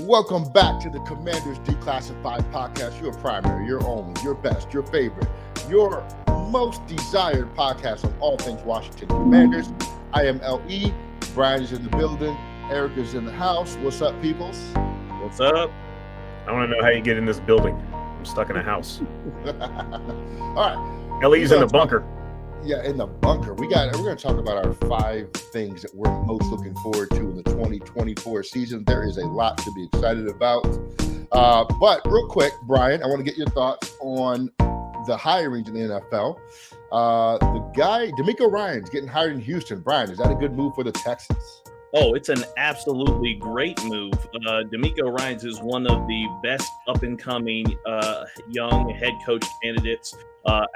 Welcome back to the Commanders Declassified Podcast, your primary, your only, your best, your favorite, your most desired podcast on all things Washington Commanders. I am LE. Brian is in the building. Eric is in the house. What's up, peoples? What's up? I want to know how you get in this building. I'm stuck in a house. All right. LE's in the bunker. Yeah, in the bunker. We're going to talk about our 5 things that we're most looking forward to in the 2024 season. There is a lot to be excited about. But real quick, Brian, I want to get your thoughts on the hirings in the NFL. The guy, DeMeco Ryans, getting hired in Houston. Brian, is that a good move for the Texans? Oh, it's an absolutely great move. DeMeco Ryans is one of the best up-and-coming young head coach candidates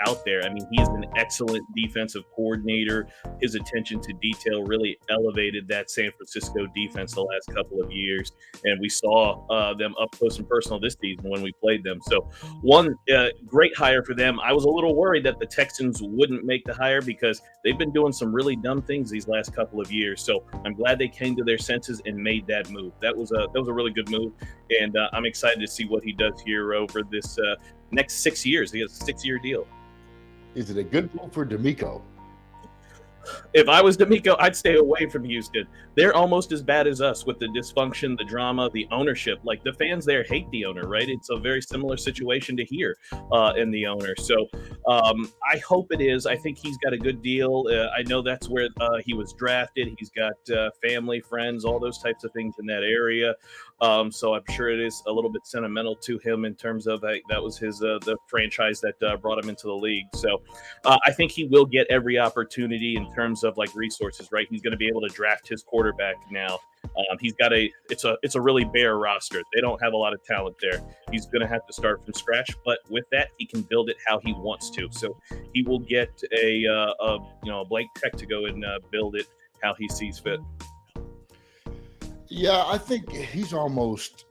out there. I mean, he's an excellent defensive coordinator. His attention to detail really elevated that San Francisco defense the last couple of years, and we saw them up close and personal this season when we played them. So one great hire for them. I was a little worried that the Texans wouldn't make the hire because they've been doing some really dumb things these last couple of years. So I'm glad they came to their senses and made that move. That was a really good move, and I'm excited to see what he does here over this next 6 years. He has a 6-year deal. Is it a good move for DeMeco? If I was DeMeco, I'd stay away from Houston. They're almost as bad as us with the dysfunction, the drama, the ownership. Like, the fans there hate the owner, right? It's a very similar situation to here in the owner. So I hope it is. I think he's got a good deal. I know that's where he was drafted. He's got family, friends, all those types of things in that area. So I'm sure it is a little bit sentimental to him in terms of that was his the franchise that brought him into the league. So I think he will get every opportunity in terms of like resources, right? He's going to be able to draft his quarterback now. He's got it's a really bare roster. They don't have a lot of talent there. He's going to have to start from scratch, but with that, he can build it how he wants to. So he will get a blank check to go and build it how he sees fit. Yeah, I think he's almost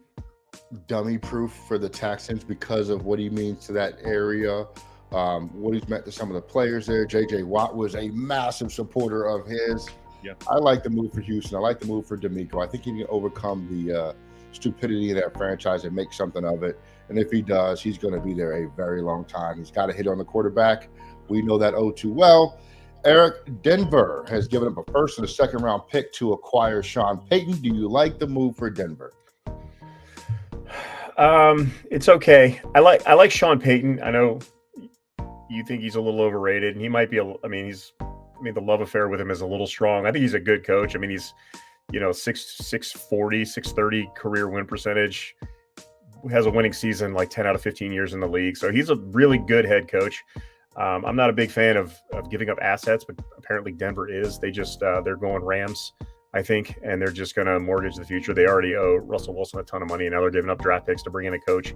dummy-proof for the Texans because of what he means to that area, what he's meant to some of the players there. J.J. Watt was a massive supporter of his. Yeah. I like the move for Houston. I like the move for DeMeco. I think he can overcome the stupidity of that franchise and make something of it. And if he does, he's going to be there a very long time. He's got to hit on the quarterback. We know that too well. Eric, Denver has given up a first and a second-round pick to acquire Sean Payton. Do you like the move for Denver? It's okay. I like Sean Payton. I know you think he's a little overrated, and he might be. The love affair with him is a little strong. I think he's a good coach. I mean, he's 640, 630 career win percentage. Has a winning season like 10 out of 15 years in the league. So he's a really good head coach. I'm not a big fan of giving up assets, but apparently Denver is. They just they're going Rams, I think, and they're just going to mortgage the future. They already owe Russell Wilson a ton of money, and now they're giving up draft picks to bring in a coach.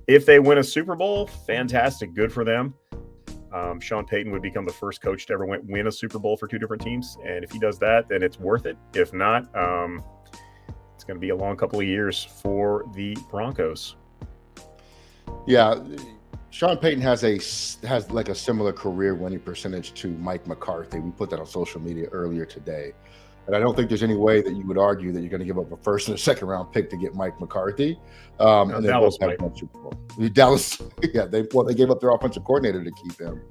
If they win a Super Bowl, fantastic, good for them. Sean Payton would become the first coach to ever win a Super Bowl for 2 different teams, and if he does that, then it's worth it. If not, it's going to be a long couple of years for the Broncos. Yeah. Sean Payton has like a similar career winning percentage to Mike McCarthy. We put that on social media earlier today. And I don't think there's any way that you would argue that you're going to give up a first and a second round pick to get Mike McCarthy. And they both have one Super Bowl. Dallas, yeah, they gave up their offensive coordinator to keep him.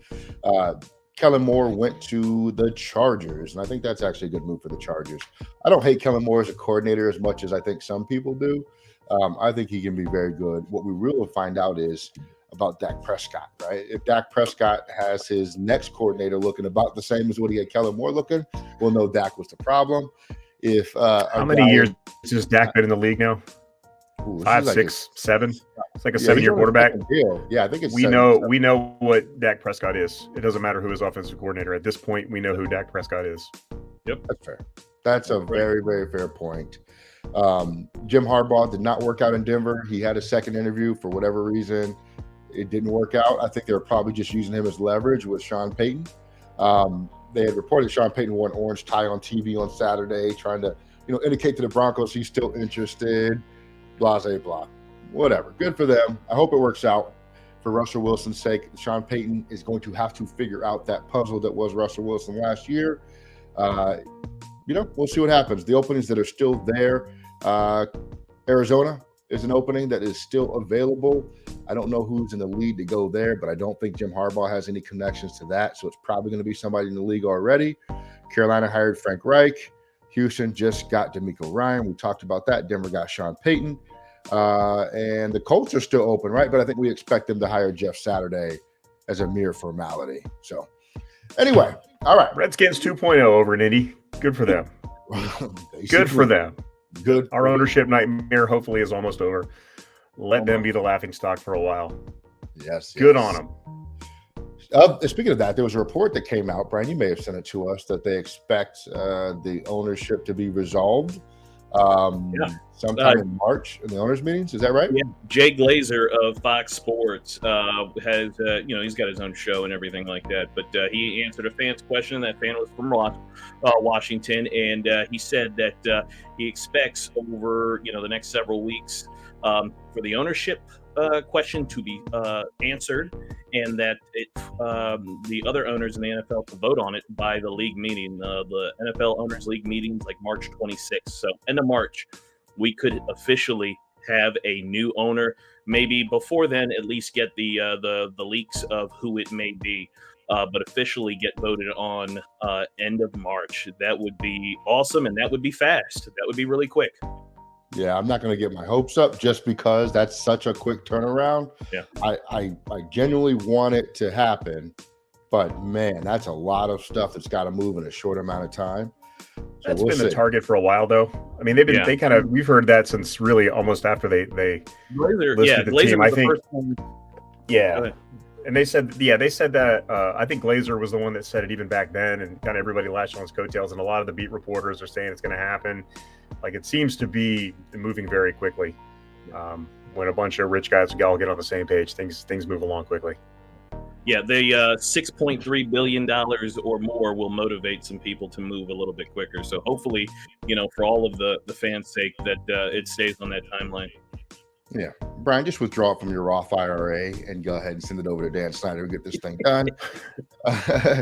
Kellen Moore went to the Chargers, and I think that's actually a good move for the Chargers. I don't hate Kellen Moore as a coordinator as much as I think some people do. I think he can be very good. What we really find out is about Dak Prescott, right? If Dak Prescott has his next coordinator looking about the same as what he had Kellen Moore looking, we'll know Dak was the problem. If how many years has Dak been in the league now? 5, 6, 7. It's like a 7-year quarterback. Yeah, I think it's. We know what Dak Prescott is. It doesn't matter who his offensive coordinator. At this point, we know who Dak Prescott is. Yep, that's fair. That's a very, very fair point. Jim Harbaugh did not work out in Denver. He had a second interview for whatever reason. It didn't work out. I think they were probably just using him as leverage with Sean Payton. They had reported Sean Payton wore an orange tie on TV on Saturday, trying to, indicate to the Broncos he's still interested. Blah, blah, blah. Whatever. Good for them. I hope it works out for Russell Wilson's sake. Sean Payton is going to have to figure out that puzzle that was Russell Wilson last year. We'll see what happens. The openings that are still there, Arizona is an opening that is still available. I don't know who's in the lead to go there, but I don't think Jim Harbaugh has any connections to that. So it's probably going to be somebody in the league already. Carolina hired Frank Reich. Houston just got D'Amico Ryan. We talked about that. Denver got Sean Payton. And the Colts are still open, right? But I think we expect them to hire Jeff Saturday as a mere formality. So anyway, all right. Redskins 2.0 over in Indy. Good for them. Good for them. Good. Our ownership nightmare hopefully is almost over. Let them be the laughingstock for a while. Yes. Good on them. Speaking of that, there was a report that came out, Brian, you may have sent it to us, that they expect the ownership to be resolved sometime in March in the owners' meetings. Is that right? Yeah. Jay Glazer of Fox Sports has, he's got his own show and everything like that. But he answered a fan's question. That fan was from Washington, and he said that he expects over the next several weeks for the ownership question to be answered, and that the other owners in the NFL to vote on it by the league meeting. The NFL Owners League meetings like March 26th. So end of March, we could officially have a new owner. Maybe before then, at least get the leaks of who it may be. But officially get voted on end of March. That would be awesome, and that would be fast. That would be really quick. Yeah, I'm not going to get my hopes up just because that's such a quick turnaround. Yeah, I genuinely want it to happen, but man, that's a lot of stuff that's got to move in a short amount of time. So that's been the target for a while, though. I mean, we've heard that since really almost after they listed the team. I think. Yeah. And they said that I think Glazer was the one that said it even back then, and kind of everybody lashed on his coattails. And a lot of the beat reporters are saying it's going to happen. Like, it seems to be moving very quickly. When a bunch of rich guys all get on the same page, things move along quickly. Yeah, the $6.3 billion or more will motivate some people to move a little bit quicker. So hopefully, for all of the fans' sake, that it stays on that timeline. Yeah. Brian, just withdraw it from your Roth IRA and go ahead and send it over to Dan Snyder and get this thing done.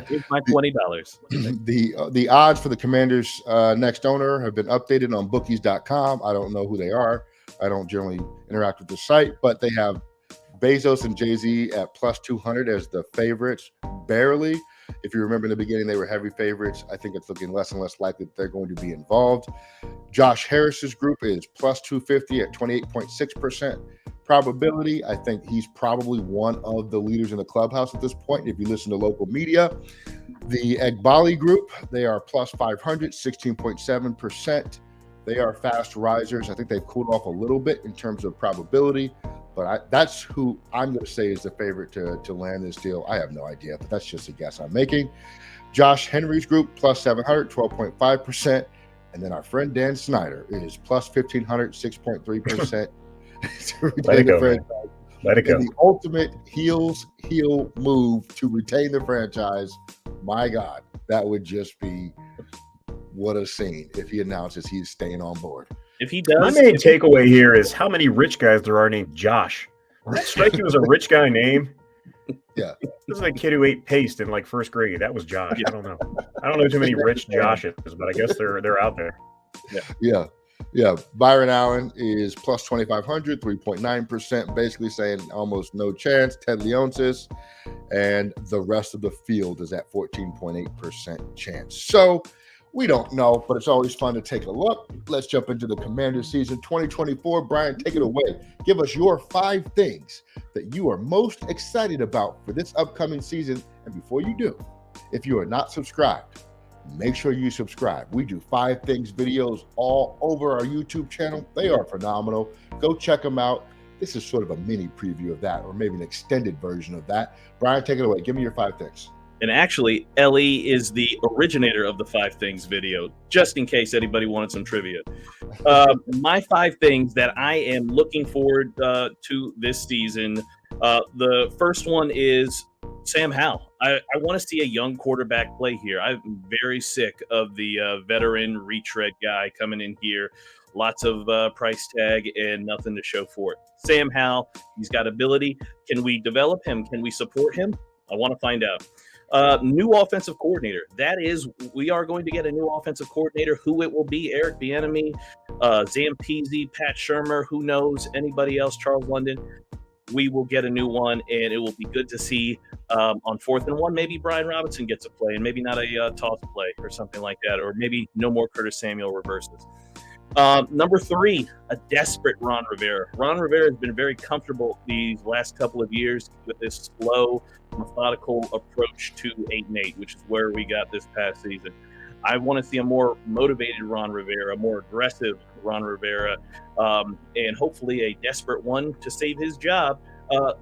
Here's my $20. The odds for the Commanders' next owner have been updated on bookies.com. I don't know who they are. I don't generally interact with the site, but they have Bezos and Jay-Z at plus 200 as the favorites, barely. If you remember in the beginning, they were heavy favorites. I think it's looking less and less likely that they're going to be involved. Josh Harris's group is plus 250 at 28.6% probability. I think he's probably one of the leaders in the clubhouse at this point, if you listen to local media. The Egbali group, they are plus 500, 16.7%. They are fast risers. I think they've cooled off a little bit in terms of probability, but that's who I'm going to say is the favorite to land this deal. I have no idea, but that's just a guess I'm making. Josh Henry's group, plus 700, 12.5%. And then our friend Dan Snyder is plus 1,500, 6.3%. Let it go, man. Let it go. The ultimate heel move to retain the franchise. My God, that would just be what a scene if he announces he's staying on board. If he does, my main takeaway here is how many rich guys there are named Josh. Does that strike you as a rich guy name? Yeah. This is like a kid who ate paste in like first grade. That was Josh. I don't know. I don't know too many rich Joshes, but I guess they're out there. Yeah. Byron Allen is plus 2,500, 3.9%, basically saying almost no chance. Ted Leonsis and the rest of the field is at 14.8% chance. So we don't know, but it's always fun to take a look. Let's jump into the Commander season 2024. Brian, take it away. Give us your 5 things that you are most excited about for this upcoming season. And before you do, if you are not subscribed, make sure you subscribe. We do 5 things videos all over our YouTube channel. They are phenomenal. Go check them out. This is sort of a mini preview of that, or maybe an extended version of that. Brian, take it away. Give me your 5 things. And actually, Ellie is the originator of the 5 things video, just in case anybody wanted some trivia. My 5 things that I am looking forward to this season. The first one is Sam Howell. I want to see a young quarterback play here. I'm very sick of the veteran retread guy coming in here. Lots of price tag and nothing to show for it. Sam Howell, he's got ability. Can we develop him? Can we support him? I want to find out. New offensive coordinator. That is, we are going to get a new offensive coordinator. Who it will be, Eric Bieniemy, Zampese, Pat Shurmur, who knows, anybody else, Charles London. We will get a new one, and it will be good to see on 4th and 1, maybe Brian Robinson gets a play, and maybe not a toss play or something like that, or maybe no more Curtis Samuel reverses. Number 3, a desperate Ron Rivera. Ron Rivera has been very comfortable these last couple of years with this slow, methodical approach to 8-8, which is where we got this past season. I want to see a more motivated Ron Rivera, a more aggressive Ron Rivera, and hopefully a desperate one to save his job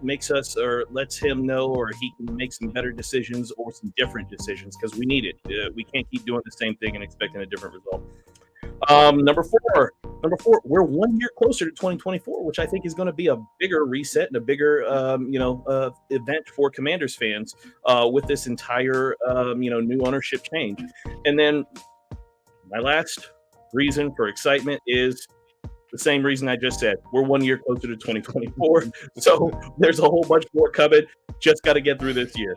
makes us, or lets him know, or he can make some better decisions or some different decisions, because we need it. We can't keep doing the same thing and expecting a different result. Number four, we're 1 year closer to 2024, which I think is going to be a bigger reset and a bigger, event for Commanders fans with this entire, new ownership change. And then my last reason for excitement is the same reason I just said. We're 1 year closer to 2024, so there's a whole bunch more coming. Just got to get through this year.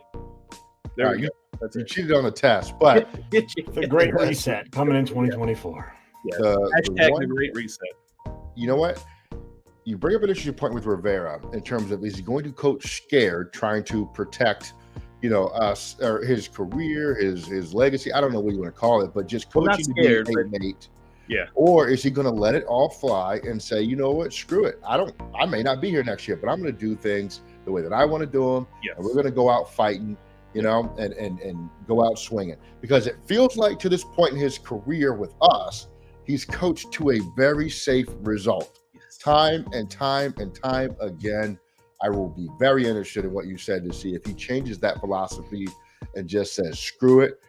There we go. That's You it. cheated on the test, but The great reset coming in 2024. Yeah. the The great reset. you know what? You bring up an interesting point with Rivera in terms of, is he going to coach scared, trying to protect, us, or his career, his legacy? I don't know what you want to call it, but just Well, not coaching to scared, be but- 8-8. Yeah. Or is he going to let it all fly and say, you know what, screw it. I may not be here next year, but I'm going to do things the way that I want to do them. Yes. And we're going to go out fighting, and go out swinging. Because it feels like to this point in his career with us, he's coached to a very safe result. Yes. Time and time and time again. I will be very interested in what you said to see if he changes that philosophy and just says, screw it.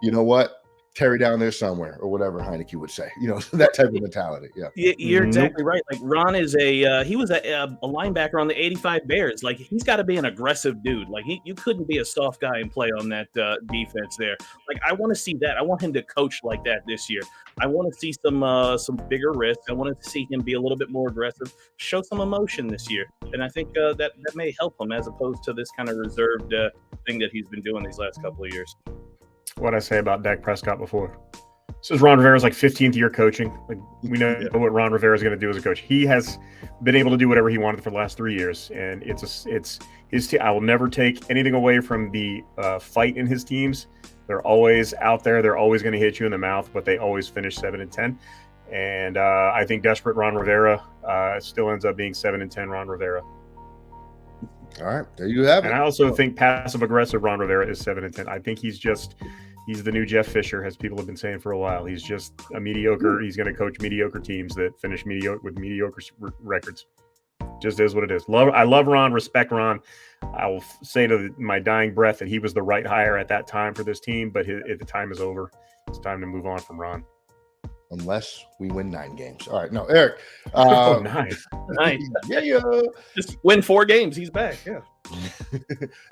You know what? Terry down there somewhere, or whatever Heineke would say. That type of mentality. Yeah. You're Nope. exactly right. Like, Ron is he was a linebacker on the 85 Bears. Like, he's got to be an aggressive dude. Like, you couldn't be a soft guy and play on that defense there. Like, I want to see that. I want him to coach like that this year. I want to see some bigger risks. I want to see him be a little bit more aggressive, show some emotion this year. And I think that may help him, as opposed to this kind of reserved thing that he's been doing these last couple of years. What I say about Dak Prescott before. This is Ron Rivera's 15th year coaching. Like, we know what Ron Rivera is going to do as a coach. He has been able to do whatever he wanted for the last 3 years, and it's his team. I will never take anything away from the fight in his teams. They're always out there. They're always going to hit you in the mouth, but they always finish 7-10. And I think desperate Ron Rivera still ends up being 7-10 Ron Rivera. All right. There you have it. And I also think passive aggressive Ron Rivera is 7-10. I think he's the new Jeff Fisher, as people have been saying for a while. He's just a mediocre. He's going to coach mediocre teams that finish with mediocre records. Just is what it is. I love Ron, respect Ron. I will say to my dying breath that he was the right hire at that time for this team, but the time is over. It's time to move on from Ron. Unless we win 9 games. All right. No, Eric. Nice. Nice. Yeah. Just win 4 games. He's back. Yeah.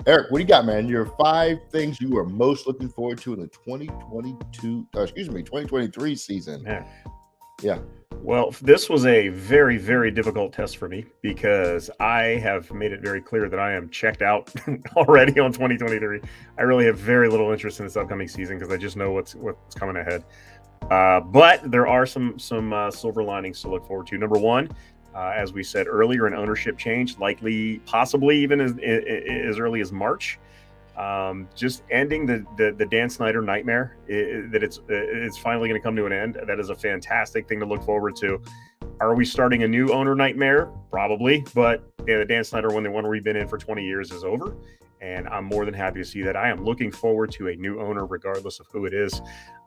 Eric, what do you got, man? Your 5 things you are most looking forward to in the 2023 season. Yeah. Well, this was a very, very difficult test for me because I have made it very clear that I am checked out already on 2023. I really have very little interest in this upcoming season because I just know what's coming ahead. But there are some silver linings to look forward to. Number one, as we said earlier, an ownership change, likely, possibly even as early as March. Just ending the Dan Snyder nightmare, that it's finally going to come to an end. That is a fantastic thing to look forward to. Are we starting a new owner nightmare? Probably, but the Dan Snyder one, the one we've been in for 20 years, is over. And I'm more than happy to see that. I am looking forward to a new owner, regardless of who it is.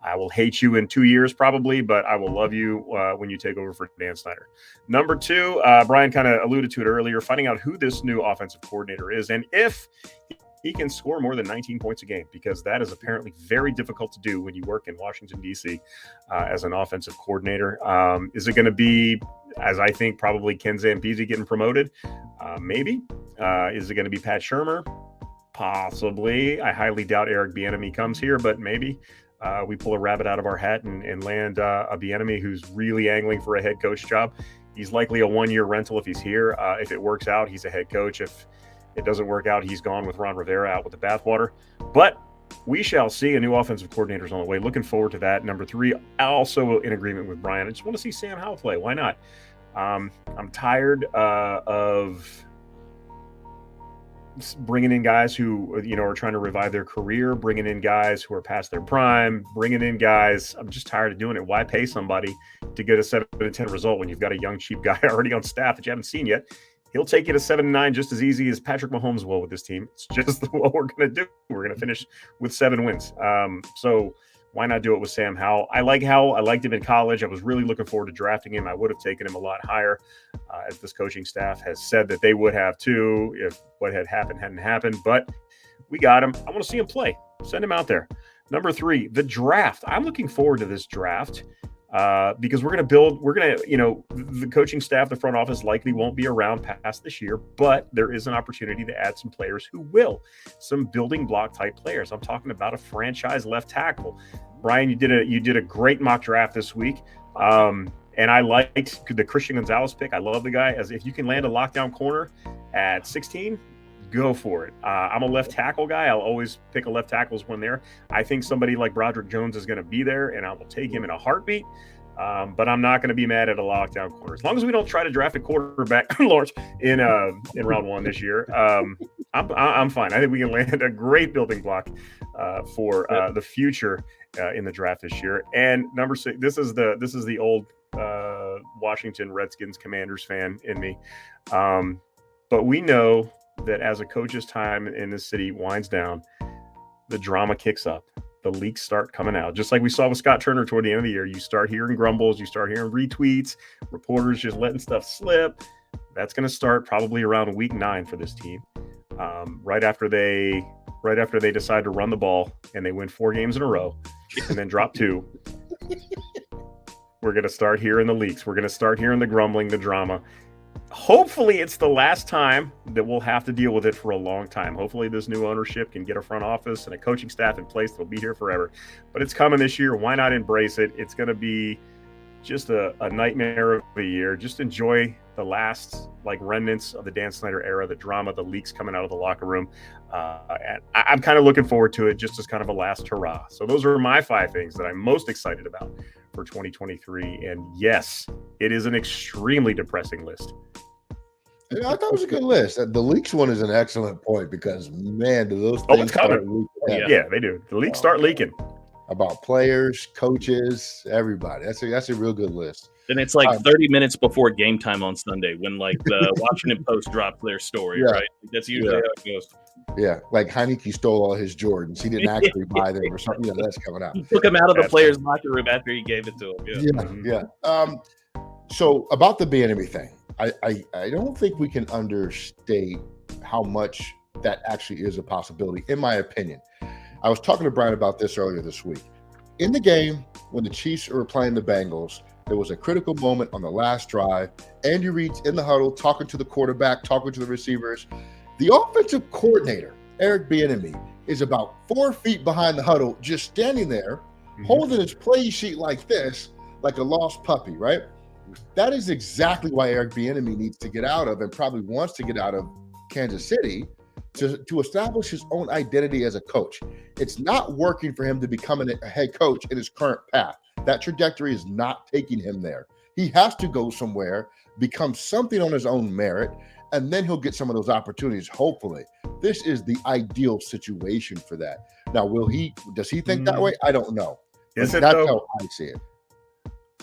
I will hate you in 2 years probably, but I will love you when you take over for Dan Snyder. Number 2, Brian kind of alluded to it earlier, finding out who this new offensive coordinator is and if he can score more than 19 points a game, because that is apparently very difficult to do when you work in Washington, D.C. As an offensive coordinator. Is it going to be, as I think, probably Ken Zampese getting promoted? Maybe. Is it going to be Pat Shurmur? Possibly. I highly doubt Eric Bieniemy comes here, but maybe we pull a rabbit out of our hat and land a Bieniemy who's really angling for a head coach job. He's likely a 1-year rental if he's here. If it works out, he's a head coach. If it doesn't work out, he's gone with Ron Rivera out with the bathwater. But we shall see. A new offensive coordinator is on the way. Looking forward to that. Number 3, also in agreement with Brian. I just want to see Sam Howell play. Why not? I'm tired of bringing in guys who, are trying to revive their career, bringing in guys who are past their prime, bringing in guys. I'm just tired of doing it. Why pay somebody to get a 7-10 result when you've got a young, cheap guy already on staff that you haven't seen yet? He'll take you to 7-9 just as easy as Patrick Mahomes will with this team. It's just what we're going to do. We're going to finish with 7 wins. So why not do it with Sam Howell? I like Howell. I liked him in college. I was really looking forward to drafting him. I would have taken him a lot higher, as this coaching staff has said that they would have too if what had happened hadn't happened. But we got him. I want to see him play. Send him out there. Number 3, the draft. I'm looking forward to this draft. Because we're going to the coaching staff, the front office likely won't be around past this year, but there is an opportunity to add some players who will, some building block type players. I'm talking about a franchise left tackle. Brian, you did a great mock draft this week. And I liked the Christian Gonzalez pick. I love the guy. As if you can land a lockdown corner at 16, go for it. I'm a left tackle guy. I'll always pick a left tackle when there. I think somebody like Broderick Jones is going to be there, and I will take him in a heartbeat. But I'm not going to be mad at a lockdown corner. As long as we don't try to draft a quarterback, Lawrence, in round 1 this year, I'm fine. I think we can land a great building block for the future in the draft this year. And number 6, this is the old Washington Redskins Commanders fan in me. But we know that as a coach's time in this city winds down, the drama kicks up. The leaks start coming out. Just like we saw with Scott Turner toward the end of the year, you start hearing grumbles, you start hearing retweets, reporters just letting stuff slip. That's going to start probably around week 9 for this team. Right after they decide to run the ball and they win 4 games in a row and then drop 2. We're going to start hearing the leaks. We're going to start hearing the grumbling, the drama. Hopefully it's the last time that we'll have to deal with it for a long time. Hopefully this new ownership can get a front office and a coaching staff in place that'll be here forever. But it's coming this year. Why not embrace it? It's going to be just a nightmare of a year. Just enjoy the last remnants of the Dan Snyder era, the drama, the leaks coming out of the locker room. And I'm kind of looking forward to it just as kind of a last hurrah. So those are my 5 things that I'm most excited about for 2023. And yes, it is an extremely depressing list. I thought it was a good list. The leaks one is an excellent point because, man, do those things start leaking? Yeah, they do. The leaks start leaking. About players, coaches, everybody. That's a real good list. And it's 30 minutes before game time on Sunday when the Washington Post dropped their story, right? That's usually how it goes. Yeah, like Heineke stole all his Jordans. He didn't actually buy them or something. That's coming out. He took them out of the players' locker room after he gave it to him. Yeah. So about the Bieniemy thing, I don't think we can understate how much that actually is a possibility, in my opinion. I was talking to Brian about this earlier this week. In the game, when the Chiefs were playing the Bengals, there was a critical moment on the last drive. Andy Reid's in the huddle, talking to the quarterback, talking to the receivers. The offensive coordinator, Eric Bieniemy, is about 4 feet behind the huddle, just standing there, holding his play sheet like this, like a lost puppy, right? That is exactly why Eric Bieniemy needs to get out of and probably wants to get out of Kansas City to establish his own identity as a coach. It's not working for him to become a head coach in his current path. That trajectory is not taking him there. He has to go somewhere, become something on his own merit, and then he'll get some of those opportunities, hopefully. This is the ideal situation for that. Now, does he think that way? I don't know. Is it, that's though? how I see it.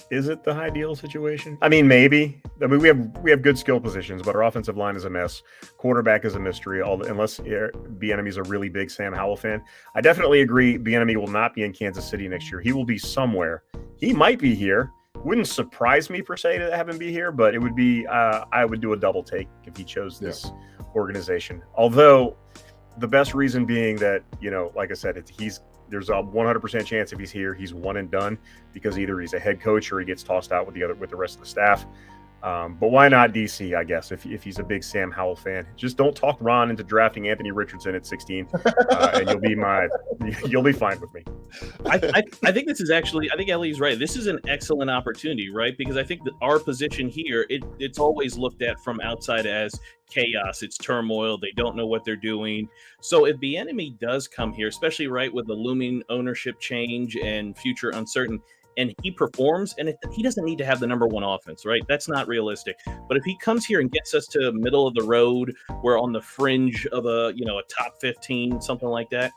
Is it the ideal situation? I mean, maybe. I mean, we have good skill positions, but our offensive line is a mess. Quarterback is a mystery. Unless Bieniemy's a really big Sam Howell fan, I definitely agree. Bieniemy will not be in Kansas City next year. He will be somewhere. He might be here. Wouldn't surprise me per se to have him be here, but it would be. I would do a double take if he chose this organization. Although the best reason being that like I said, there's a 100% chance if he's here, he's one and done because either he's a head coach or he gets tossed out with the rest of the staff. But why not DC, I guess, if he's a big Sam Howell fan. Just don't talk Ron into drafting Anthony Richardson at 16, and you'll be fine with me. I think this is actually, I think Ellie's right. This is an excellent opportunity, right? Because I think that our position here, it's always looked at from outside as chaos. It's turmoil. They don't know what they're doing. So if Bieniemy does come here, especially right with the looming ownership change and future uncertain, and he performs, and he doesn't need to have the number one offense, right? That's not realistic. But if he comes here and gets us to middle of the road, we're on the fringe of a top 15, something like that.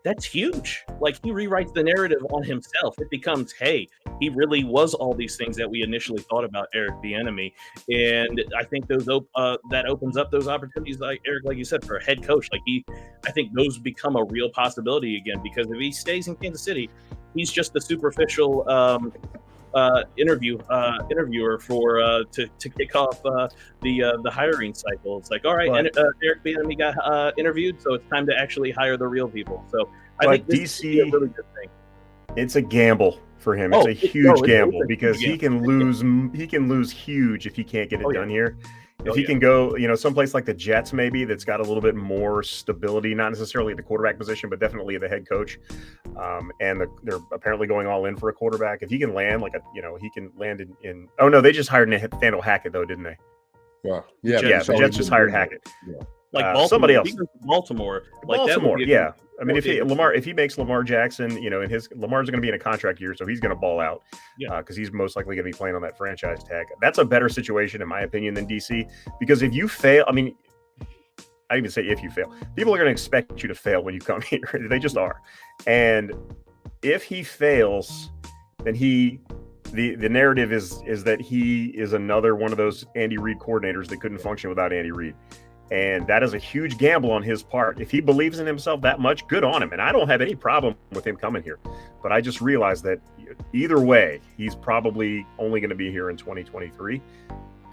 That's huge. Like, he rewrites the narrative on himself. It becomes, hey, he really was all these things that we initially thought about Eric Bieniemy. And I think that opens up those opportunities, like Eric, like you said, for a head coach. I think those become a real possibility again, because if he stays in Kansas City, he's just the superficial interviewer for to kick off the hiring cycle. It's like, all right, Eric Bieniemy got interviewed, so it's time to actually hire the real people. So I think this is a really good thing. It's a gamble for him. It's a huge gamble because he can lose huge if he can't get it done here. If he can go, someplace like the Jets, maybe that's got a little bit more stability, not necessarily at the quarterback position, but definitely the head coach. And they're apparently going all in for a quarterback. If he can land he can land in. Oh no, they just hired Nathaniel Hackett though, didn't they? Yeah. The Jets just hired Hackett. Yeah. Like Baltimore, somebody else. Baltimore, yeah. I mean, if he makes Lamar Jackson, Lamar's going to be in a contract year, so he's going to ball out. Yeah, because he's most likely going to be playing on that franchise tag. That's a better situation, in my opinion, than DC. Because if you fail, I even say if you fail, people are going to expect you to fail when you come here. They just are. And if he fails, then the narrative is that he is another one of those Andy Reid coordinators that couldn't function without Andy Reid. And that is a huge gamble on his part. If he believes in himself that much, good on him. And I don't have any problem with him coming here. But I just realized that either way, he's probably only going to be here in 2023.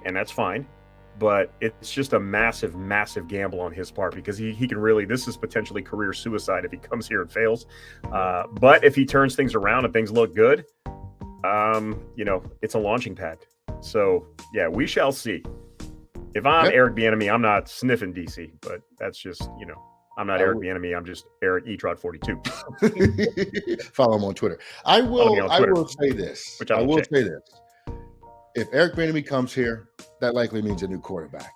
And that's fine. But it's just a massive, massive gamble on his part because he can really, this is potentially career suicide if he comes here and fails. But if he turns things around and things look good, it's a launching pad. So, yeah, we shall see. If I'm Eric Bieniemy, I'm not sniffing DC, but that's just, I'm not Eric Bieniemy. I'm just Eric Etrod 42. Follow him on Twitter. I will say this. If Eric Bieniemy comes here, that likely means a new quarterback.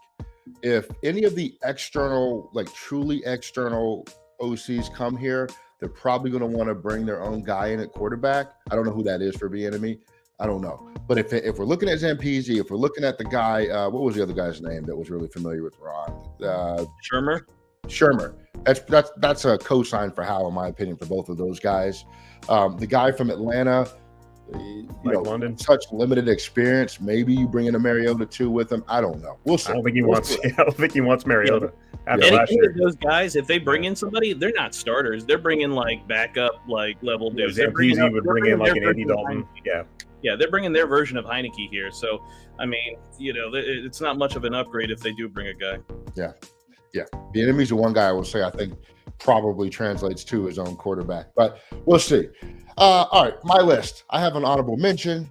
If any of the external, truly external OCs come here, they're probably going to want to bring their own guy in at quarterback. I don't know who that is for Bieniemy. I don't know. But if we're looking at Zampese, if we're looking at the guy, what was the other guy's name that was really familiar with Ron? Shermer. That's a cosign for Howell, in my opinion, for both of those guys. The guy from Atlanta, London, such limited experience. Maybe you bring in a Mariota too with him. I don't know. We'll see. I don't think he wants Mariota. Any of those guys, if they bring in somebody, they're not starters. They're bringing backup level dudes. Zampese would bring in an Andy Dalton. Yeah, they're bringing their version of Heineke here. So, it's not much of an upgrade if they do bring a guy. Yeah. Bieniemy's the one guy I will say I think probably translates to his own quarterback. But we'll see. All right, my list. I have an honorable mention.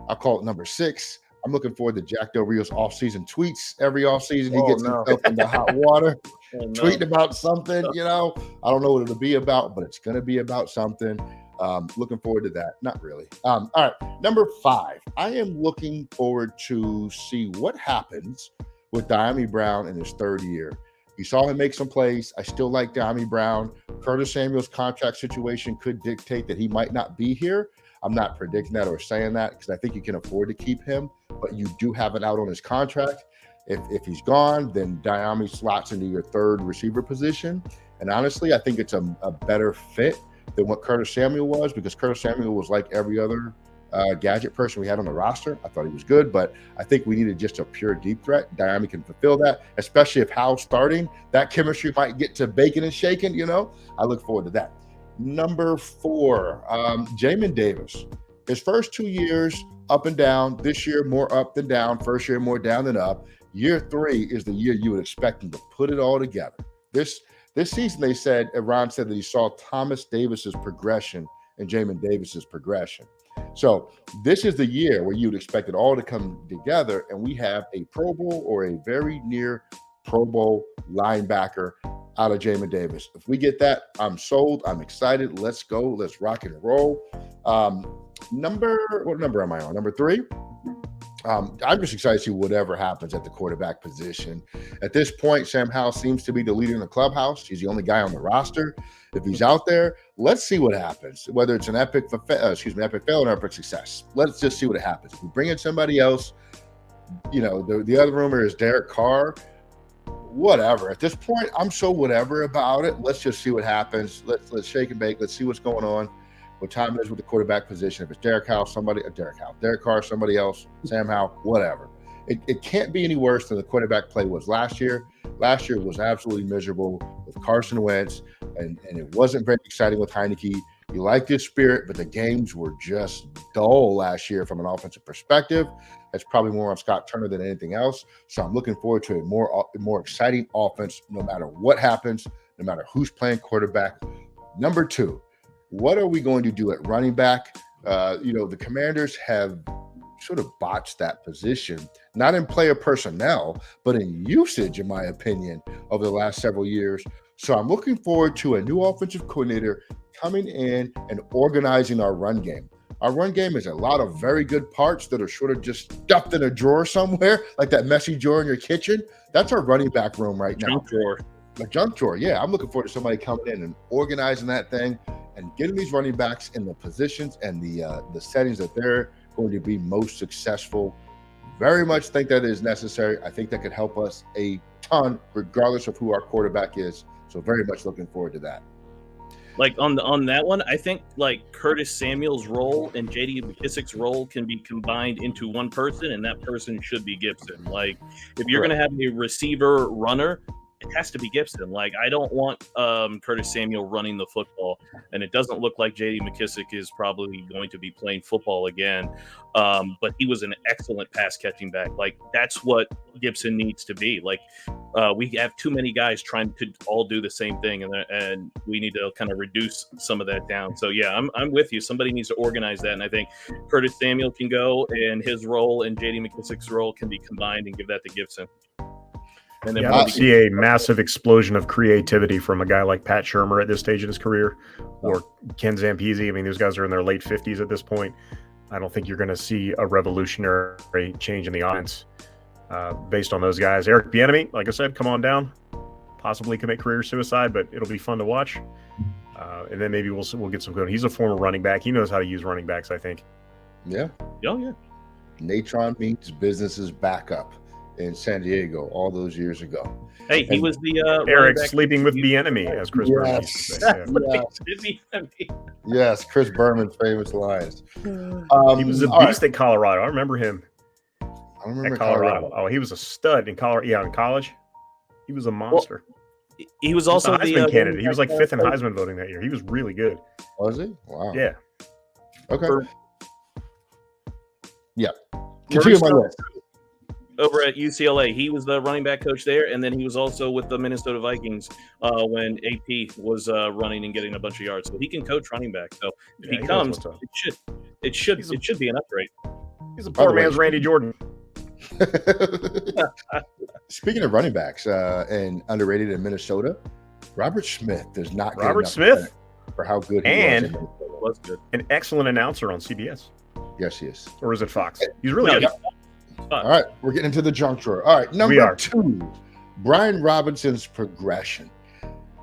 I call it number 6. I'm looking forward to Jack Del Rio's offseason tweets. Every offseason, he gets himself into hot water, tweeting about something, I don't know what it'll be about, but it's going to be about something. Looking forward to that. Not really. All right. Number 5. I am looking forward to see what happens with Bieniemy Brown in his 3rd year. You saw him make some plays. I still like Bieniemy Brown. Curtis Samuel's contract situation could dictate that he might not be here. I'm not predicting that or saying that because I think you can afford to keep him, but you do have an out on his contract. If he's gone, then Bieniemy slots into your 3rd receiver position. And honestly, I think it's a better fit than what Curtis Samuel was, because Curtis Samuel was like every other gadget person we had on the roster. I thought he was good, but I think we needed just a pure deep threat. Bieniemy can fulfill that, especially if Howell's starting. That chemistry might get to baking and shaking, I look forward to that. Number 4, Jamin Davis. His first 2 years, up and down. This year, more up than down. First year, more down than up. Year 3 is the year you would expect him to put it all together. This season, Ron said that he saw Thomas Davis's progression and Jamin Davis's progression. So this is the year where you'd expect it all to come together, and we have a Pro Bowl or a very near Pro Bowl linebacker out of Jamin Davis. If we get that, I'm sold. I'm excited. Let's go. Let's rock and roll. What number am I on? Number 3? I'm just excited to see whatever happens at the quarterback position. At this point, Sam Howell seems to be the leader in the clubhouse. He's the only guy on the roster. If he's out there, let's see what happens. Whether it's an epic fail or epic success, let's just see what happens. If we bring in somebody else, the other rumor is Derek Carr. Whatever. At this point, I'm so whatever about it. Let's just see what happens. Let's shake and bake. Let's see what's going on. What time it is with the quarterback position. If it's Derek Carr, somebody else, Sam Howell, whatever. It can't be any worse than the quarterback play was last year. Last year was absolutely miserable with Carson Wentz, and it wasn't very exciting with Heineke. You liked his spirit, but the games were just dull last year from an offensive perspective. That's probably more on Scott Turner than anything else. So I'm looking forward to a more exciting offense no matter what happens, no matter who's playing quarterback. Number 2. What are we going to do at running back? The Commanders have sort of botched that position, not in player personnel, but in usage, in my opinion, over the last several years. So I'm looking forward to a new offensive coordinator coming in and organizing our run game. Our run game is a lot of very good parts that are sort of just stuffed in a drawer somewhere, like that messy drawer in your kitchen. That's our running back room right now. A junk drawer. Yeah, I'm looking forward to somebody coming in and organizing that thing and getting these running backs in the positions and the settings that they're going to be most successful. Very much think that is necessary. I think that could help us a ton, regardless of who our quarterback is. So very much looking forward to that. Like on that one, I think like Curtis Samuel's role and J.D. McKissick's role can be combined into one person, and that person should be Gibson. Like if you're going to have a receiver runner, it has to be Gibson. Like I don't want Curtis Samuel running the football, and it doesn't look like J.D. McKissick is probably going to be playing football again. But he was an excellent pass catching back. Like that's what Gibson needs to be. Like we have too many guys trying to all do the same thing, and we need to kind of reduce some of that down. So yeah, I'm with you. Somebody needs to organize that, and I think Curtis Samuel can go, and his role and J.D. McKissick's role can be combined and give that to Gibson. And then I see a massive explosion of creativity from a guy like Pat Shurmur at this stage in his career, or Ken Zampese. I mean, those guys are in their late 50s at this point. I don't think you're going to see a revolutionary change in the offense based on those guys. Eric Bieniemy, like I said, come on down. Possibly commit career suicide, but it'll be fun to watch. And then maybe we'll get some good. He's a former running back. He knows how to use running backs, I think. Yeah. Oh, yeah. Natron means business's backup in San Diego all those years ago. Hey, he was the Eric sleeping with Bieniemy, as Chris Berman used to say. Yes, Chris Berman's famous lines. He was a beast at Colorado. I remember him. I remember at Colorado. Oh, he was a stud in Colorado. Yeah, in college, he was a monster. Well, he was also the Heisman candidate. He was like 5th in Heisman voting that year. He was really good. Was he? Wow. Yeah. Okay. Yeah. Continue my list. Over at UCLA, he was the running back coach there, and then he was also with the Minnesota Vikings when AP was running and getting a bunch of yards. So he can coach running back. So if he comes, it should be an upgrade. He's a poor man's Randy Jordan. Speaking of running backs and underrated in Minnesota, Robert Smith does not get Robert Smith for how good he and was good. An excellent announcer on CBS. Yes, he is. Or is it Fox? He's really good. All right, we're getting into the junk drawer. All right, number 2, Brian Robinson's progression.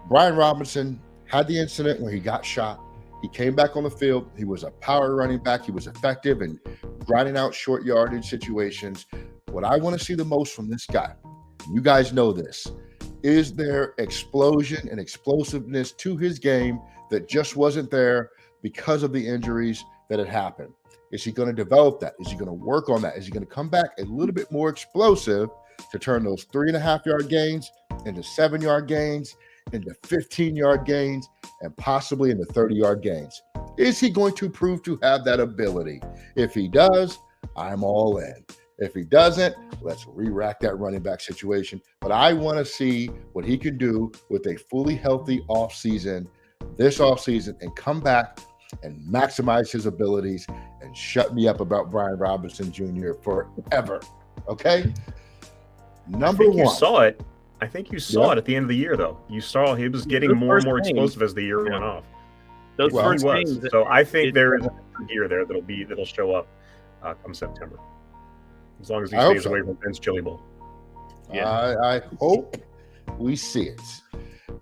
Brian Robinson had the incident where he got shot. He came back on the field. He was a power running back. He was effective in grinding out short yardage situations. What I want to see the most from this guy, you guys know this, is there explosion and explosiveness to his game that just wasn't there because of the injuries that had happened. Is he going to develop that? Is he going to work on that? Is he going to come back a little bit more explosive to turn those 3.5-yard gains into 7-yard gains, into 15-yard gains, and possibly into 30-yard gains? Is he going to prove to have that ability? If he does, I'm all in. If he doesn't, let's re-rack that running back situation. But I want to see what he can do with a fully healthy offseason this offseason and come back and maximize his abilities and shut me up about Brian Robinson Jr. forever. Okay? Number I think one. You saw it. I think you saw it at the end of the year, though. You saw he was getting more and more explosive as the year went off. Those first games. So I think there is a gear there that'll show up come September, as long as he stays away from Ben's Chili Bowl. Yeah, I hope we see it.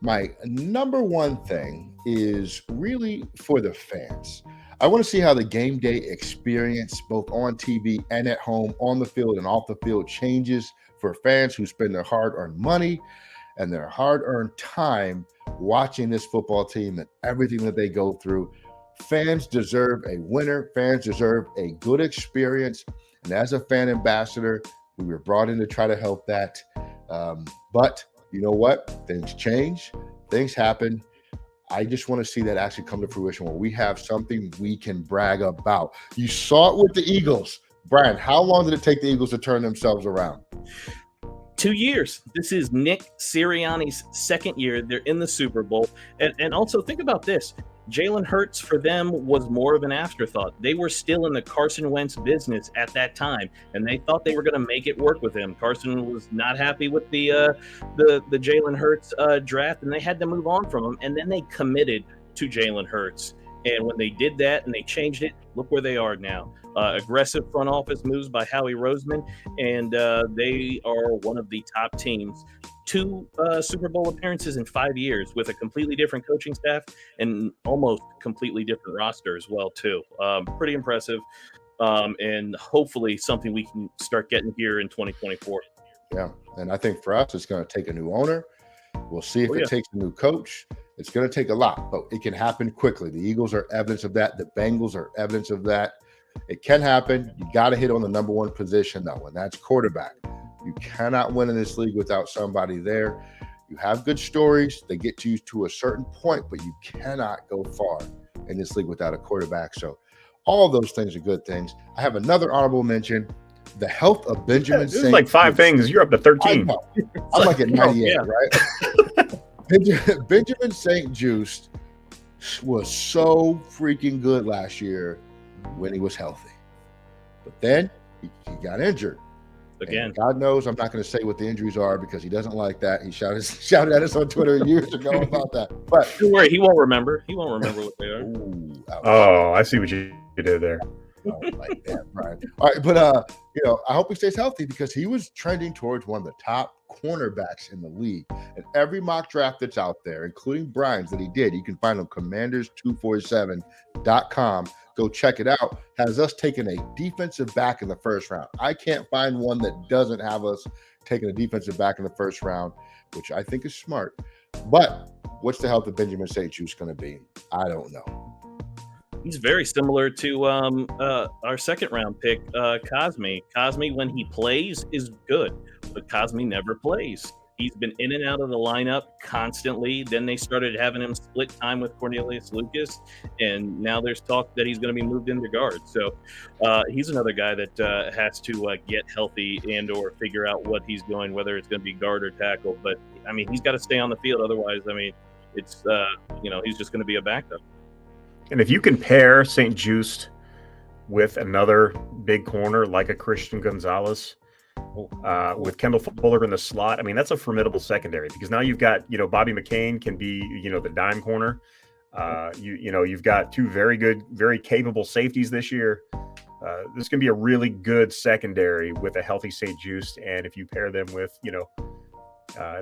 My number one thing is really for the fans. I want to see how the game day experience, both on TV and at home, on the field and off the field, changes for fans who spend their hard-earned money and their hard-earned time watching this football team and everything that they go through. Fans deserve a winner. Fans deserve a good experience. And as a fan ambassador, we were brought in to try to help that. But you know what? Things change. Things happen. I just want to see that actually come to fruition where we have something we can brag about. You saw it with the Eagles. Brian, how long did it take the Eagles to turn themselves around? 2 years. This is Nick Sirianni's second year. They're in the Super Bowl. And also think about this. Jalen Hurts for them was more of an afterthought. They were still in the Carson Wentz business at that time, and they thought they were going to make it work with him. Carson was not happy with the Jalen Hurts draft, and they had to move on from him. And then they committed to Jalen Hurts. And when they did that and they changed it, look where they are now. Aggressive front office moves by Howie Roseman, and they are one of the top teams. 2 Super Bowl appearances in 5 years with a completely different coaching staff and almost completely different roster as well, too. Pretty impressive, and hopefully something we can start getting here in 2024. Yeah, and I think for us, it's going to take a new owner. We'll see if it takes a new coach. It's going to take a lot, but it can happen quickly. The Eagles are evidence of that. The Bengals are evidence of that. It can happen. You got to hit on the number one position, though, and that's quarterback. You cannot win in this league without somebody there. You have good stories. They get you to a certain point, but you cannot go far in this league without a quarterback. So all of those things are good things. I have another honorable mention. The health of Benjamin This is like 5 things. You're up to 13. I'm like at 98, right? Benjamin St. Juste was so freaking good last year when he was healthy. But then he got injured. Again. And God knows I'm not going to say what the injuries are because he doesn't like that. He shouted at us on Twitter years ago about that. But don't worry, he won't remember. He won't remember what they are. Oh, I see what you did there. Oh, like that, Brian. All right, but I hope he stays healthy because he was trending towards one of the top cornerbacks in the league. And every mock draft that's out there, including Brian's that he did, you can find on commanders247.com. Go check it out. Has us taking a defensive back in the first round. I can't find one that doesn't have us taking a defensive back in the first round, which I think is smart. But what's the health of Benjamin St. Juste going to be? I don't know. He's very similar to our second round pick, Cosme. Cosme, when he plays, is good, but Cosme never plays. He's been in and out of the lineup constantly. Then they started having him split time with Cornelius Lucas, and now there's talk that he's going to be moved into guard. So he's another guy that has to get healthy and or figure out what he's doing, whether it's going to be guard or tackle. But, I mean, he's got to stay on the field. Otherwise, I mean, it's, he's just going to be a backup. And if you can pair St. Juste with another big corner like a Christian Gonzalez, with Kendall Fuller in the slot, I mean, that's a formidable secondary because now you've got, Bobby McCain can be, the dime corner. You've got 2 very good, very capable safeties this year. This can be a really good secondary with a healthy St. Juste. And if you pair them with,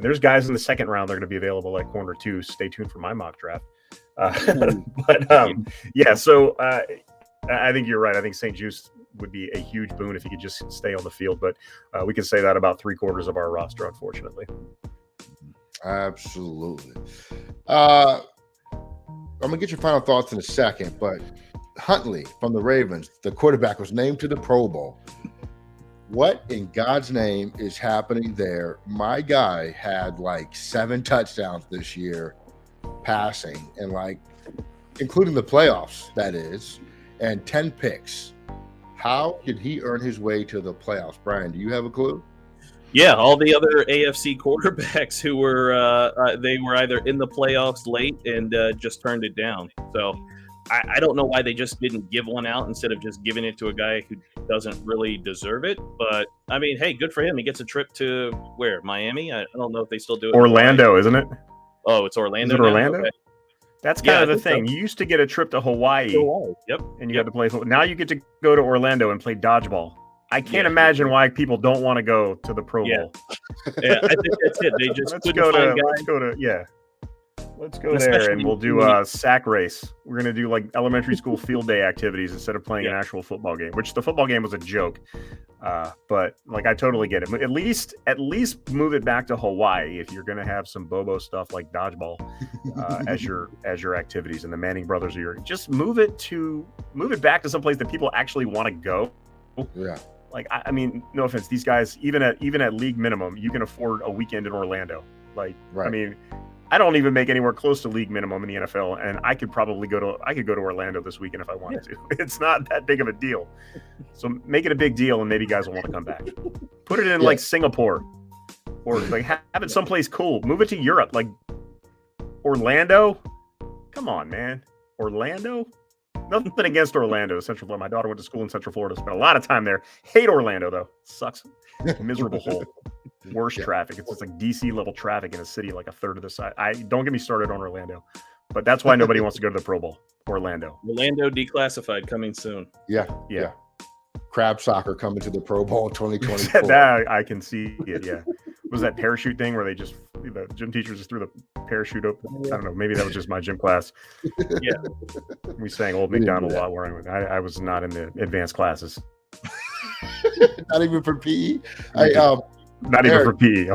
there's guys in the second round that are going to be available at corner too. Stay tuned for my mock draft. So I think you're right. I think St. Juste would be a huge boon if he could just stay on the field. But we can say that about 3/4 of our roster, unfortunately. Absolutely. I'm going to get your final thoughts in a second, but Huntley from the Ravens, the quarterback, was named to the Pro Bowl. What in God's name is happening there? My guy had like 7 touchdowns this year passing and including the playoffs, that is, and 10 picks. How did he earn his way to the playoffs? Brian, do you have a clue? Yeah, all the other AFC quarterbacks who were they were either in the playoffs late and just turned it down. So I don't know why they just didn't give one out instead of just giving it to a guy who doesn't really deserve it. But I mean, hey, good for him. He gets a trip to where? Miami? I don't know if they still do it. Orlando, isn't it? Oh, it's Orlando. Is it Orlando? Okay. That's kind Yeah, of I the think thing. so. You used to get a trip to Hawaii, Yep. and you had to play. Now you get to go to Orlando and play dodgeball. I can't Yeah. imagine why people don't want to go to the Pro Yeah. Bowl. Yeah, I think that's it. They just Let's couldn't go find to. guys. Let's go And there, especially and we'll do a sack race. We're gonna do like elementary school field day activities instead of playing an Yeah. actual football game. Which the football game was a joke, but like I totally get it. At least move it back to Hawaii if you're gonna have some bobo stuff like dodgeball as your activities. And the Manning brothers are just move it back to someplace that people actually want to go. Yeah. Like I mean, no offense, these guys even at league minimum, you can afford a weekend in Orlando. Like Right. I mean, I don't even make anywhere close to league minimum in the NFL, and I could probably go to Orlando this weekend if I wanted to. It's not that big of a deal. So make it a big deal, and maybe guys will want to come back. Put it in like Singapore, or like have it someplace cool. Move it to Europe, like Orlando. Come on, man, Orlando. Nothing against Orlando, Central Florida. My daughter went to school in Central Florida. Spent a lot of time there. Hate Orlando though. Sucks. Miserable hole. Worst traffic. It's just like DC level traffic in a city like a third of the size. Don't get me started on Orlando, but that's why nobody wants to go to the Pro Bowl. Orlando declassified coming soon. Yeah. Crab soccer coming to the Pro Bowl 2024. That I can see it. Yeah. Was that parachute thing where the gym teachers just threw the parachute open? I don't know. Maybe that was just my gym class. Yeah. We sang Old McDonald a lot where I went. I was not in the advanced classes. Not even for PE. Not even for PE.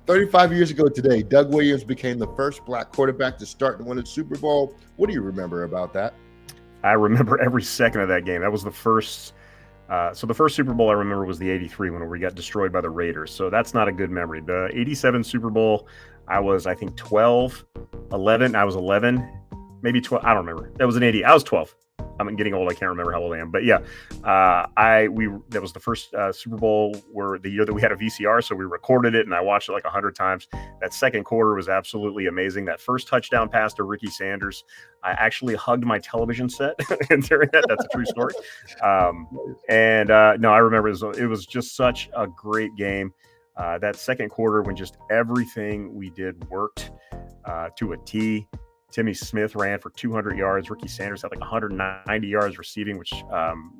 35 years ago today, Doug Williams became the first black quarterback to start and win a Super Bowl. What do you remember about that? I remember every second of that game. That was the first. So the first Super Bowl I remember was the 83 when we got destroyed by the Raiders. So that's not a good memory. The 87 Super Bowl, I was, I think, 12, 11. I was 11, maybe 12. I don't remember. That was an 80. I was 12. I'm getting old. I can't remember how old I am. But yeah, that was the first Super Bowl where the year that we had a VCR. So we recorded it and I watched it like 100 times. That second quarter was absolutely amazing. That first touchdown pass to Ricky Sanders, I actually hugged my television set during that. That's a true story. No, I remember it was just such a great game. That second quarter when just everything we did worked to a T. Timmy Smith ran for 200 yards. Ricky Sanders had like 190 yards receiving, which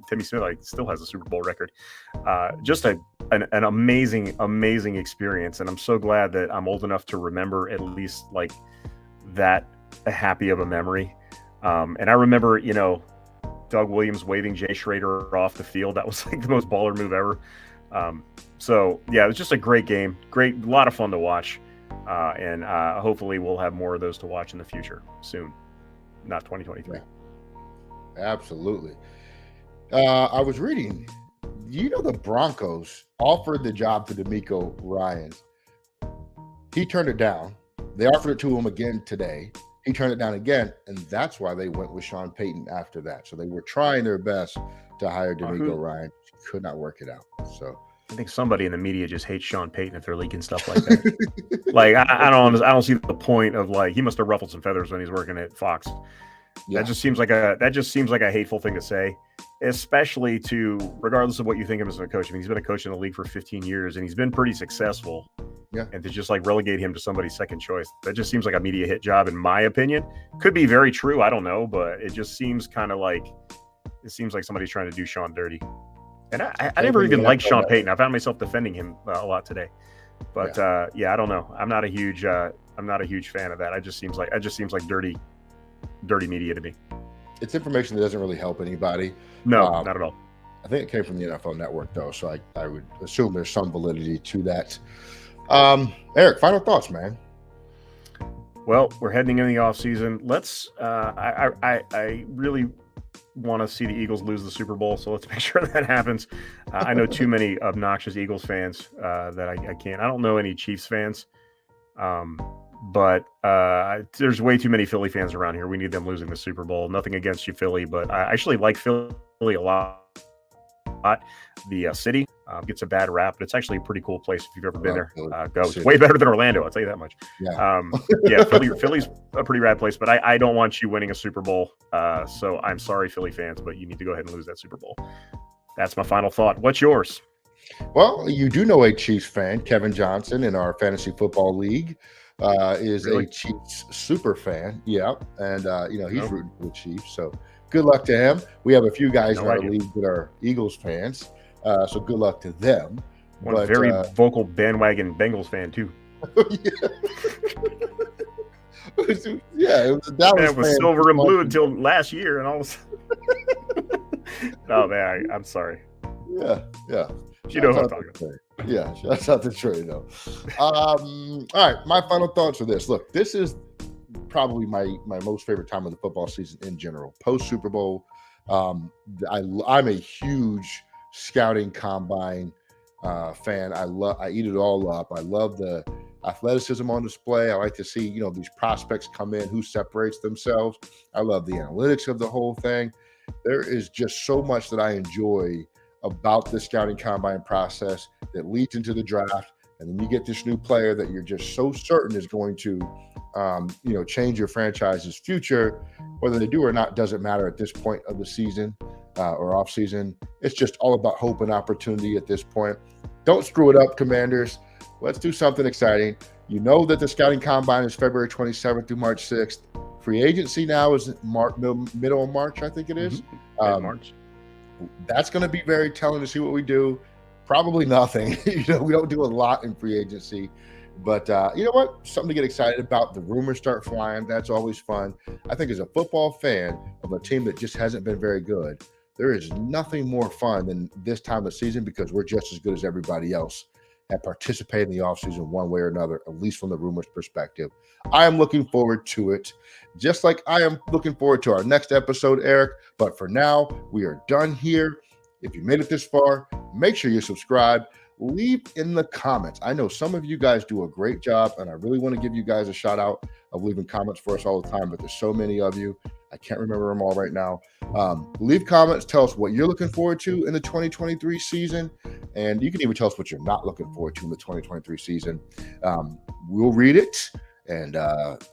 Timmy Smith still has a Super Bowl record. Just an amazing experience. And I'm so glad that I'm old enough to remember at least like that happy of a memory. And I remember, Doug Williams waving Jay Schrader off the field. That was like the most baller move ever. So yeah, it was just a great game. A lot of fun to watch. And hopefully we'll have more of those to watch in the future soon, not 2023. Absolutely. I was reading, the Broncos offered the job to DeMeco Ryans. He turned it down. They offered it to him again today. He turned it down again, and that's why they went with Sean Payton after that. So they were trying their best to hire DeMeco Ryans. Could not work it out. So I think somebody in the media just hates Sean Payton if they're leaking stuff like that. Like I don't see the point of he must have ruffled some feathers when he's working at Fox. Yeah. That just seems like a hateful thing to say, especially regardless of what you think of him as a coach. I mean, he's been a coach in the league for 15 years and he's been pretty successful. Yeah. And to just relegate him to somebody's second choice, that just seems like a media hit job in my opinion. Could be very true, I don't know, but it just seems like somebody's trying to do Sean dirty. And I never even liked Sean Payton. I found myself defending him a lot today. But I don't know. I'm not a huge fan of that. It just seems like dirty media to me. It's information that doesn't really help anybody. No, not at all. I think it came from the NFL Network though, so I would assume there's some validity to that. Eric, final thoughts, man. Well, we're heading into the offseason. Let's I really want to see the Eagles lose the Super Bowl, so let's make sure that happens. I know too many obnoxious Eagles fans that I can't. I don't know any Chiefs fans, but there's way too many Philly fans around here. We need them losing the Super Bowl. Nothing against you, Philly, but I actually like Philly a lot. The city gets a bad rap, but it's actually a pretty cool place if you've ever been there. Go. It's City. way better than Orlando, I'll tell you that much. Yeah. Yeah, Philly's a pretty rad place, but I don't want you winning a Super Bowl. So I'm sorry, Philly fans, but you need to go ahead and lose that Super Bowl. That's my final thought. What's yours? Well, you do know a Chiefs fan, Kevin Johnson, in our fantasy football league, is Really? a Chiefs super fan. Yeah, and he's No. rooting for the Chiefs. So good luck to him. We have a few guys in No our idea. league that are Eagles fans. So good luck to them. One But, very vocal bandwagon Bengals fan too. yeah, it was a Dallas Man, it was fan. silver and blue until last year, and all of a sudden. No, man, I'm sorry. Yeah. You know who I'm Shouts out talking to Trey. Yeah, shouts out to Trey, though. All right, my final thoughts are this. Look, this is probably my most favorite time of the football season in general. Post Super Bowl, I'm a huge scouting combine fan. I eat it all up. I love the athleticism on display. I like to see these prospects come in, who separates themselves. I love the analytics of the whole thing. There is just so much that I enjoy about the scouting combine process that leads into the draft, and then you get this new player that you're just so certain is going to change your franchise's future. Whether they do or not doesn't matter at this point of the season or off season. It's just all about hope and opportunity at this point. Don't screw it up, Commanders. Let's do something exciting. You know that the scouting combine is February 27th through March 6th. Free agency now is middle of March, I think it is. March. That's going to be very telling to see what we do. Probably nothing. We don't do a lot in free agency, but you know what? Something to get excited about. The rumors start flying. That's always fun. I think as a football fan of a team that just hasn't been very good, there is nothing more fun than this time of season because we're just as good as everybody else at participating in the offseason one way or another, at least from the rumors perspective. I am looking forward to it, just like I am looking forward to our next episode, Eric. But for now, we are done here. If you made it this far, make sure you subscribe. Leave in the comments. I know some of you guys do a great job, and I really want to give you guys a shout out of leaving comments for us all the time, but there's so many of you. I can't remember them all right now. Leave comments. Tell us what you're looking forward to in the 2023 season. And you can even tell us what you're not looking forward to in the 2023 season. We'll read it, and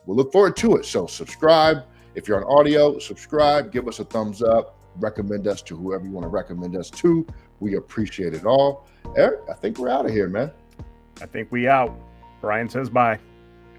we'll look forward to it. So subscribe. If you're on audio, subscribe. Give us a thumbs up. Recommend us to whoever you want to recommend us to. We appreciate it all. Eric, I think we're out of here, man. I think we out. Brian says bye.